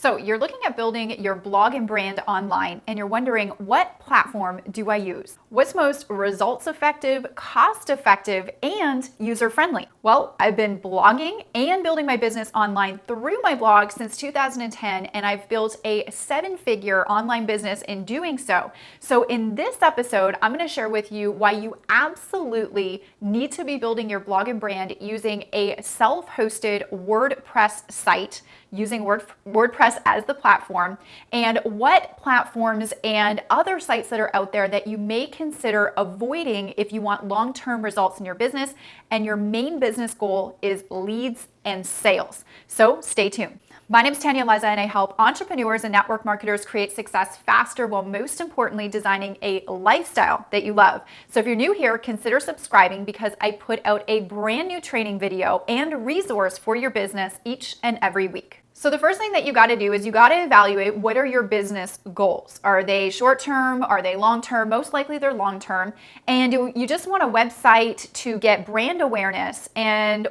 So you're looking at building your blog and brand online and you're wondering, what platform do I use? What's most results effective, cost effective, and user friendly? Well, I've been blogging and building my business online through my blog since 2010, and I've built a 7-figure online business in doing so. So in this episode, I'm going to share with you why you absolutely need to be building your blog and brand using a self-hosted WordPress site, using WordPress as the platform, and what platforms and other sites that are out there that you may consider avoiding if you want long-term results in your business and your main business goal is leads and sales. So stay tuned. My name is Tanya Leza, and I help entrepreneurs and network marketers create success faster while most importantly designing a lifestyle that you love. So if you're new here, consider subscribing because I put out a brand new training video and resource for your business each and every week. So the first thing that you got to do is you got to evaluate, what are your business goals? Are they short-term? Are they long-term? Most likely they're long-term. And you just want a website to get brand awareness,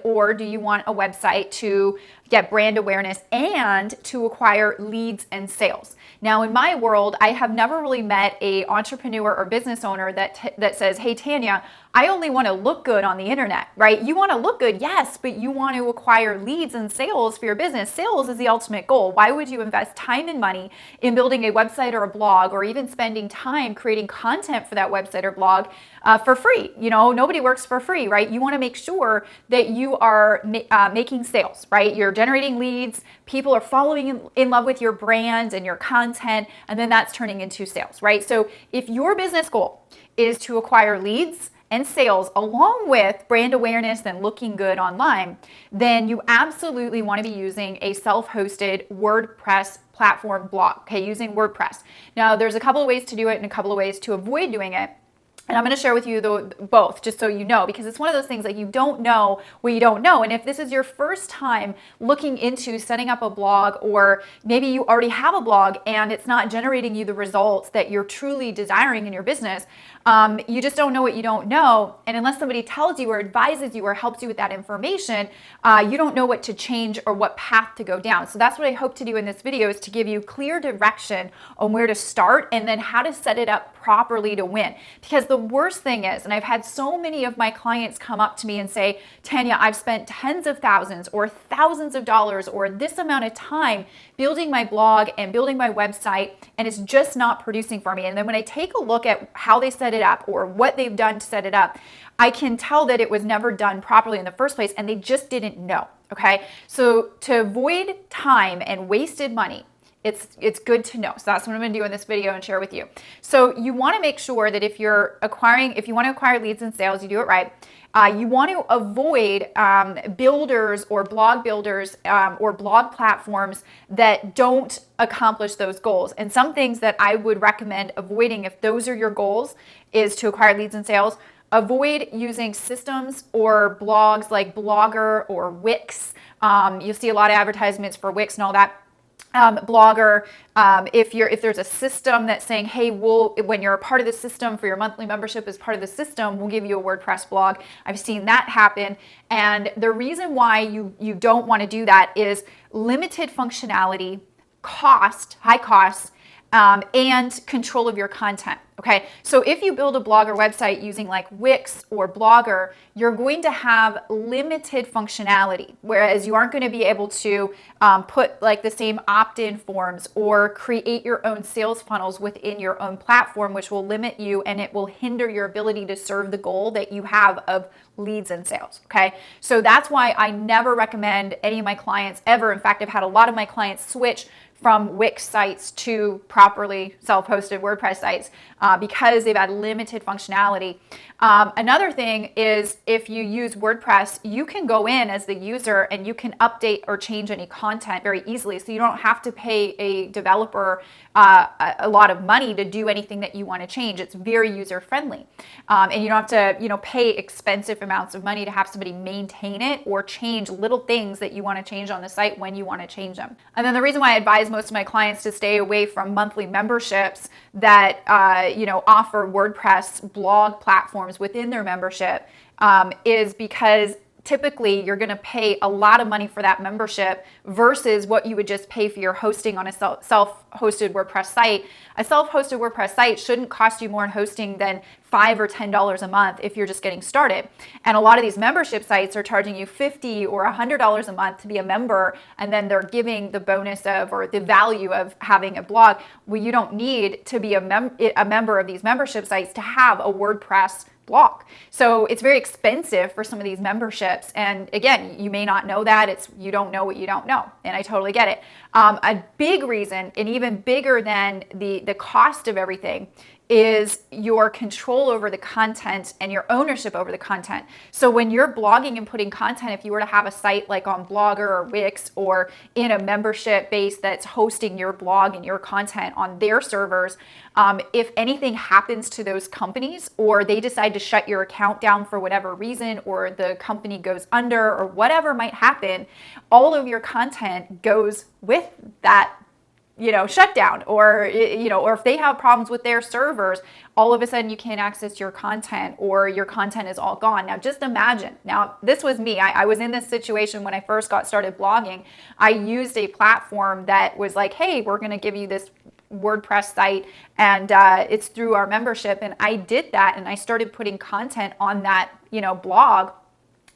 or do you want a website to get brand awareness and to acquire leads and sales? Now, in my world, I have never really met an entrepreneur or business owner that says, hey, Tanya, I only want to look good on the internet, right? You want to look good, yes, but you want to acquire leads and sales for your business. Sales is the ultimate goal. Why would you invest time and money in building a website or a blog, or even spending time creating content for that website or blog for free? You know, nobody works for free, right? You want to make sure that you are making sales, right? You're generating leads, people are falling in love with your brand and your content, and then that's turning into sales, right? So if your business goal is to acquire leads and sales along with brand awareness and looking good online, then you absolutely want to be using a self-hosted WordPress platform blog, okay, using WordPress. Now, there's a couple of ways to do it and a couple of ways to avoid doing it. And I'm going to share with you both, just so you know, because it's one of those things like you don't know what you don't know. And if this is your first time looking into setting up a blog, or maybe you already have a blog and it's not generating you the results that you're truly desiring in your business, you just don't know what you don't know. And unless somebody tells you or advises you or helps you with that information, you don't know what to change or what path to go down. So that's what I hope to do in this video, is to give you clear direction on where to start and then how to set it up properly to win. Because the worst thing is, and I've had so many of my clients come up to me and say, Tanya, I've spent tens of thousands or thousands of dollars or this amount of time building my blog and building my website, and it's just not producing for me. And then when I take a look at how they set it up or what they've done to set it up, I can tell that it was never done properly in the first place and they just didn't know. Okay, so to avoid time and wasted money, it's good to know. So that's what I'm going to do in this video and share with you. So you want to make sure that if you want to acquire leads and sales, you do it right. You want to avoid builders or blog builders or blog platforms that don't accomplish those goals. And some things that I would recommend avoiding if those are your goals is to acquire leads and sales. Avoid using systems or blogs like Blogger or Wix. You'll see a lot of advertisements for Wix and all that. Blogger, if there's a system that's saying, hey, when you're a part of the system for your monthly membership as part of the system, we'll give you a WordPress blog. I've seen that happen. And the reason why you don't want to do that is limited functionality, high costs, and control of your content. Okay, so if you build a blog or website using like Wix or Blogger, you're going to have limited functionality, whereas you aren't going to be able to put like the same opt-in forms or create your own sales funnels within your own platform, which will limit you and it will hinder your ability to serve the goal that you have of leads and sales. Okay, so that's why I never recommend any of my clients ever. In fact, I've had a lot of my clients switch from Wix sites to properly self-hosted WordPress sites because they've had limited functionality. Another thing is, if you use WordPress, you can go in as the user and you can update or change any content very easily. So you don't have to pay a developer a lot of money to do anything that you want to change. It's very user friendly. And you don't have to, pay expensive amounts of money to have somebody maintain it or change little things that you want to change on the site when you want to change them. And then the reason why I advise most of my clients to stay away from monthly memberships that offer WordPress blog platforms within their membership is because typically you're going to pay a lot of money for that membership versus what you would just pay for your hosting on a self-hosted WordPress site. A self-hosted WordPress site shouldn't cost you more in hosting than $5 or $10 a month if you're just getting started. And a lot of these membership sites are charging you $50 or $100 a month to be a member, and then they're giving the bonus of, or the value of having a blog. Well, you don't need to be a member of these membership sites to have a WordPress blog. So it's very expensive for some of these memberships. And again, you may not know that. You don't know what you don't know. And I totally get it. A big reason, and even bigger than the cost of everything, is your control over the content and your ownership over the content. So when you're blogging and putting content, if you were to have a site like on Blogger or Wix or in a membership base that's hosting your blog and your content on their servers, if anything happens to those companies, or they decide to shut your account down for whatever reason, or the company goes under, or whatever might happen, all of your content goes with that shutdown, or if they have problems with their servers, all of a sudden you can't access your content, or your content is all gone. Now just imagine, now this was me. I was in this situation when I first got started blogging. I used a platform that was like, hey, we're going to give you this WordPress site, and it's through our membership. And I did that, and I started putting content on that, blog.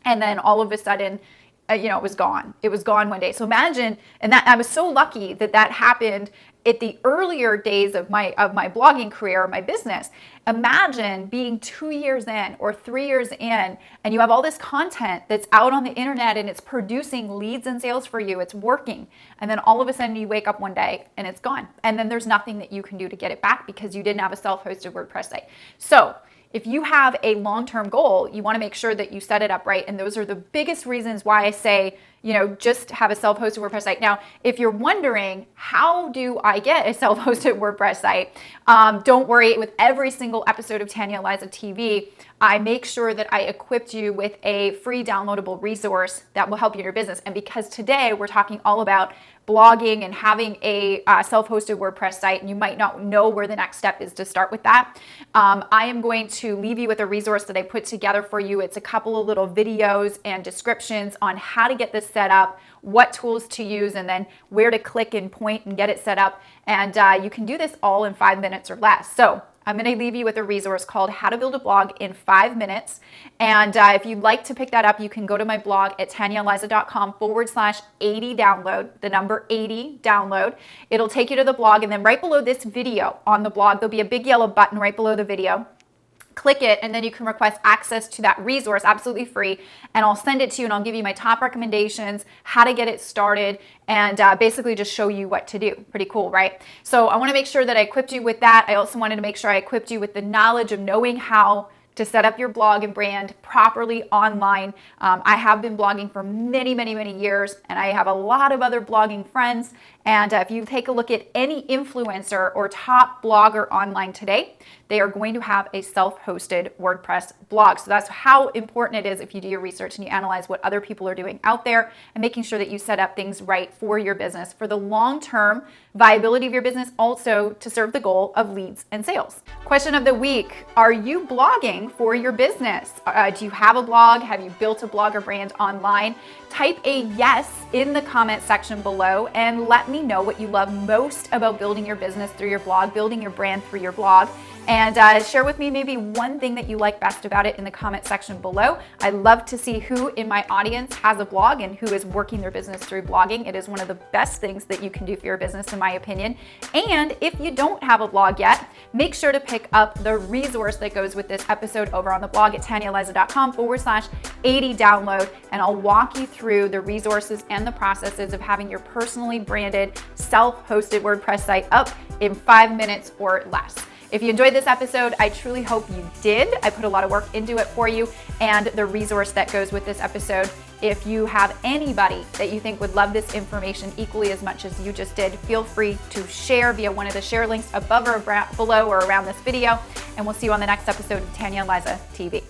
And then all of a sudden, it was gone. It was gone one day. So imagine, and that I was so lucky that happened at the earlier days of my blogging career, my business. Imagine being 2 years in or 3 years in, and you have all this content that's out on the internet and it's producing leads and sales for you. It's working. And then all of a sudden you wake up one day and it's gone. And then there's nothing that you can do to get it back because you didn't have a self-hosted WordPress site. So if you have a long-term goal, you want to make sure that you set it up right. And those are the biggest reasons why I say, just have a self-hosted WordPress site. Now, if you're wondering, how do I get a self-hosted WordPress site? Don't worry, with every single episode of Tanya Eliza TV, I make sure that I equipped you with a free downloadable resource that will help you in your business. And because today we're talking all about blogging and having a self-hosted WordPress site, and you might not know where the next step is to start with that, I am going to leave you with a resource that I put together for you. It's a couple of little videos and descriptions on how to get this set up, what tools to use, and then where to click and point and get it set up. And you can do this all in 5 minutes or less. So I'm going to leave you with a resource called How to Build a Blog in 5 Minutes. And if you'd like to pick that up, you can go to my blog at tanyaeliza.com/80 download, the number 80 download. It'll take you to the blog, and then right below this video on the blog, there'll be a big yellow button right below the video. Click it, and then you can request access to that resource absolutely free, and I'll send it to you, and I'll give you my top recommendations, how to get it started, and basically just show you what to do. Pretty cool, right? So I want to make sure that I equipped you with that. I also wanted to make sure I equipped you with the knowledge of knowing how to set up your blog and brand properly online. I have been blogging for many, many, many years, and I have a lot of other blogging friends. And if you take a look at any influencer or top blogger online today, they are going to have a self-hosted WordPress blog. So that's how important it is if you do your research and you analyze what other people are doing out there and making sure that you set up things right for your business, for the long-term viability of your business, also to serve the goal of leads and sales. Question of the week: are you blogging for your business? Do you have a blog? Have you built a blog or brand online? Type a yes in the comment section below and let me know what you love most about building your business through your blog, building your brand through your blog. And share with me maybe one thing that you like best about it in the comment section below. I'd love to see who in my audience has a blog and who is working their business through blogging. It is one of the best things that you can do for your business, in my opinion. And if you don't have a blog yet, make sure to pick up the resource that goes with this episode over on the blog at tanyaeliza.com/80 download. And I'll walk you through the resources and the processes of having your personally branded, self-hosted WordPress site up in 5 minutes or less. If you enjoyed this episode, I truly hope you did. I put a lot of work into it for you, and the resource that goes with this episode. If you have anybody that you think would love this information equally as much as you just did, feel free to share via one of the share links above or below or around this video, and we'll see you on the next episode of Tanya Eliza TV.